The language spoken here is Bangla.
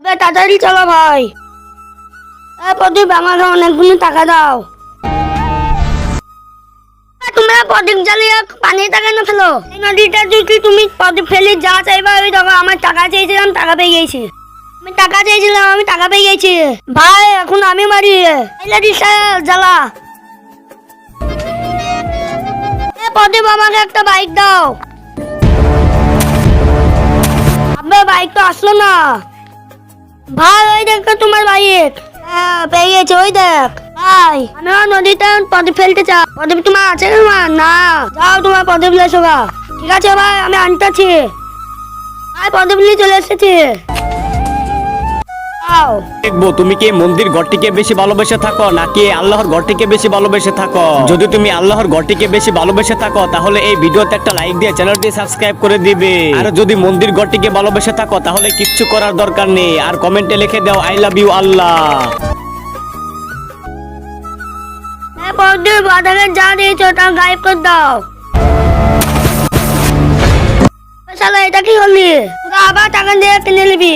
তাড়াতাড়ি চলো ভাই। প্রদীপ আমাকে অনেকগুলো টাকা দাও। তোমরা প্রদীপ জ্বালিয়ে পানিতে কেন ফেলো? এই নদীটা যদি তুমি প্রদীপ ফেলে যা চাইবা ওই দেখো, আমার টাকা চেয়েছিলাম, টাকা পেয়ে গেছি। আমি টাকা চেয়েছিলাম, আমি টাকা পেয়ে গেছি। ভাই এখন আমি মারি জ্বালা। প্রদীপ আমাকে একটা বাইক দাও। আপনার বাইক তো আসলো না ভাই। ওই দেখো তোমার বাইক। হ্যাঁ পেয়ে গেছে, ওই দেখ ভাই। আমি নদীতে প্রদীপ ফেলতে চাই। প্রদীপ তোমার আছে না? যাও তোমার প্রদীপ লেসো গা। ঠিক আছে ভাই, আমি আনতেছি ভাই। প্রদীপ নিয়ে চলে এসেছি। দেখবো তুমি কি মন্দির ঘরটিকে বেশি ভালোবেসে থাকো নাকি আল্লাহর ঘরটিকে বেশি ভালোবেসে থাকো। যদি তুমি আল্লাহর ঘরটিকে বেশি ভালোবেসে থাকো তাহলে এই ভিডিওতে একটা লাইক দিয়ে চ্যানেলটি সাবস্ক্রাইব করে দিবে। আর যদি মন্দির ঘরটিকে ভালোবেসে থাকো তাহলে কিচ্ছু করার দরকার নেই, আর কমেন্টে লিখে দাও আই লাভ ইউ আল্লাহ। প্রদীপ আধারে যা দিয়েছো তা গায়েব করে দাও। শালা এটা কি করলি? তোরা আবার টাকা দিয়ে কিনে নিবি।